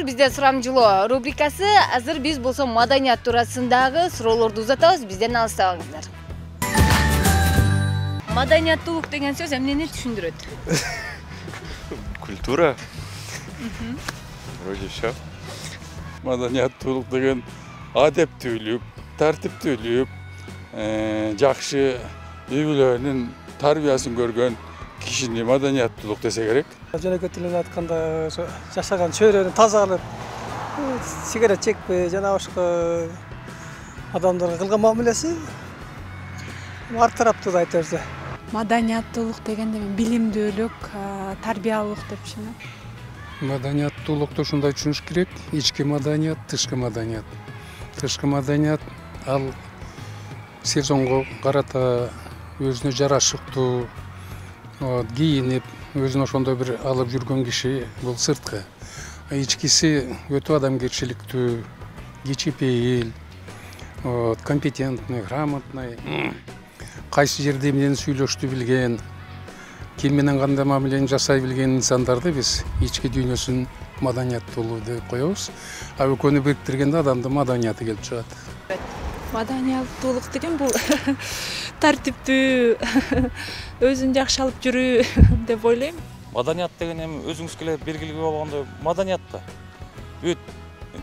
достор, бизде сурамжылоо рубрикасы. Азыр биз болсо маданият туурасындагы суроолорду узатабыз, бизден алыстабаңыздар. Маданияттуулук деген сөз эмнени түшүндүрөт? Культура. Вроде все. Маданияттуулук деген адептүүлүк, тартиптүүлүк, жакшы үй-бүлөнүн тарбиясын көргөн кишини маданияттуулук десе керек. Жөнөкөй тилинен айтканда жашаган чөйрөнү таза кылып, сигарет чекпей, жана башка адамдарга кылган мамилеси ар тараптуу да айта берсе. Маданияттуулук дегенде мен билимдүүлүк, тарбиялуулук деп түшүнөм. Маданияттуулукту ушундай түшүнүш керек: ички маданият, тышкы маданият. Тышкы маданият ал сезонго карата өзүнө жарашыктуу кийинип, өзүн ошондой бир алып жүргөн киши бул сырткы. Ичкиси өтө адамгерчиликтүү, кичипейил, компетентный, грамотный, кайсы жерде менен сүйлөштү билген, ким менен кандай мамилени жасай билген инсандарды биз ички дүйнөсүн маданияттуулуу деп коебуз. А экөөнү бириктиргенде адамдын маданияты келип чыгат. Маданияттуулук деген бул тартиптүү, өзүн жакшы алып жүрүү деп ойлойм. Маданият деген эми өзүңүзгө эле белгилүү болгондой маданият да. Бүт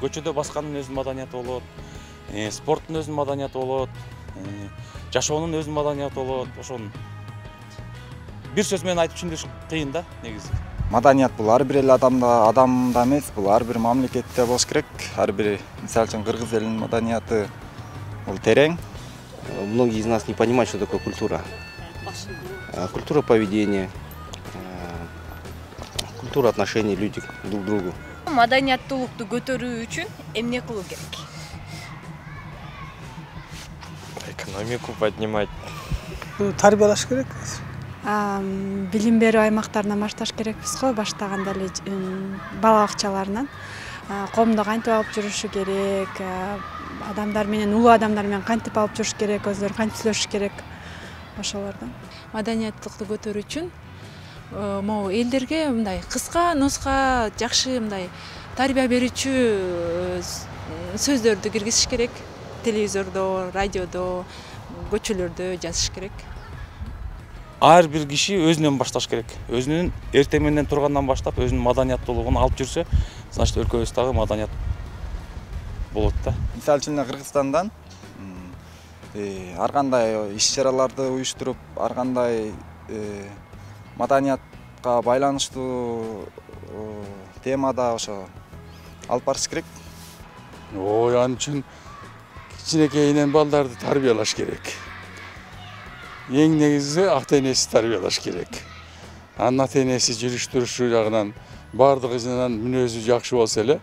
көчөдө баскандын өзүнүн маданияты болот, спорттун өзүнүн маданияты болот, жашоонун өзүнүн маданияты болот. Ошонун бир сөз менен айтып түшүндүрүш кыйын да негизи. Маданият бул ар бир эле адамда эмес, бул ар бир мамлекетте болуш керек. Ар бир, мисалы үчүн, кыргыз элинин маданияты бул терең. Многие из нас не понимают, что такое культура. Культура поведения, культура отношений людей друг к другу. Маданияттуулукту көтөрүү үчүн эмне кылуу керек? Экономику поднимать. Тарбиялаш керек. Билим берүү аймактарынан башташ керекпиз го, баштаганда эле бала бакчаларынан. Коомдо кантип алып жүрүшү керек, адамдар менен, улуу адамдар менен кантип алып жүрүш керек, өздөрү кантип сүйлөшүш керек, ошолордон. Маданияттуулукту көтөрүү үчүн могу элдерге мындай кыска, нуска, жакшы мындай тарбия берүүчү сөздөрдү киргизиш керек. Телевизордо, радиодо, көчөлөрдө жазыш керек. Ар бир киши өзүнөн башташ керек. Өзүнүн эртең менен тургандан баштап өзүнүн маданияттуулугун алып жүрсө, значит өлкөбүз дагы маданият болот да. Мисалы үчүн Кыргызстандан ар кандай иш-чараларды уюштуруп, ар кандай маданиятка байланыштуу темада ошо алып барыш керек. Ал үчүн кичинекейинен балдарды тарбиялаш керек. Эң негизи ата-энеси тарбиялаш керек. Анын ата-энеси жүрүш-турушу жагынан бардыгынан мүнөзү жакшы болсо эле,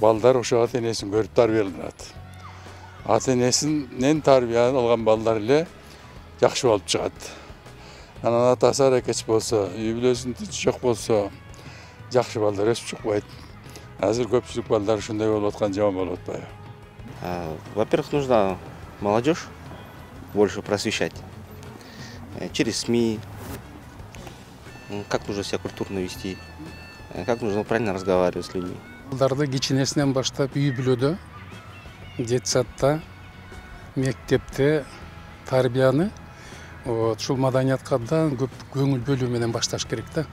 балдар ошо ата-энесин көрүп тарбияланат. Ата-энесинен тарбия алган балдар эле жакшы болуп чыгат. Анан атасы аракетчи болсо, үй-бүлөсүн тынч жок болсо, жакшы балдар өсүп чыкпайт. Азыр көпчүлүк балдар ушундай болуп аткан жаман болуп атпайбы? Во-первых, нужно молодежь больше просвещать через СМИ, как нужно себя культурно вести, как нужно правильно разговаривать с людьми. Балдарды кичинесинен баштап үй-бүлөдө, детсадта, мектепте тарбияны ушул маданиятка да көп көңүл бөлүү менен башташ керек да.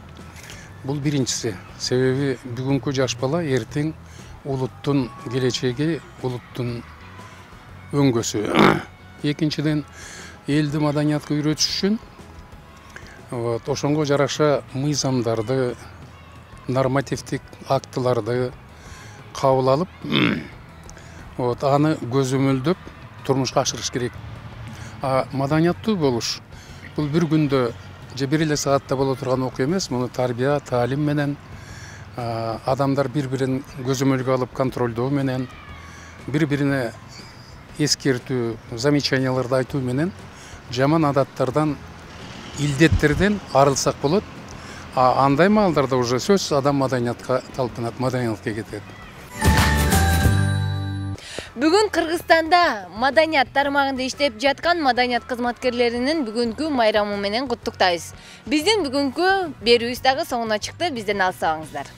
Бул биринчиси. Себеби бүгүнкү жаш бала эртең улуттун келечеги, улуттун өңгөсү. Экинчиден, элди маданиятка үйрөтүш үчүн ошонго жараша мыйзамдарды, нормативдик актыларды кабыл алып, аны көзөмөлдөп турмушка ашырыш керек. Маданияттуу болуш бул бир күндө же бир эле саатта боло турган окуя эмес, муну тарбия, таалим менен, адамдар бири-бирин көзөмөлгө алып контролдоо менен, бири-бирине эскертүү, замечанияларды айтуу менен жаман адаттардан, илдеттерден арылсак болот. Андай маалдарда уже сөз адам маданиятка талпынат, маданиятка кетет. Бүгүн Кыргызстанда маданият тармагында иштеп жаткан маданият кызматкерлеринин бүгүнкү майрамы менен куттуктайбыз. Биздин бүгүнкү берүүбүз дагы соңуна чыкты. Бизден алыстабаңыздар.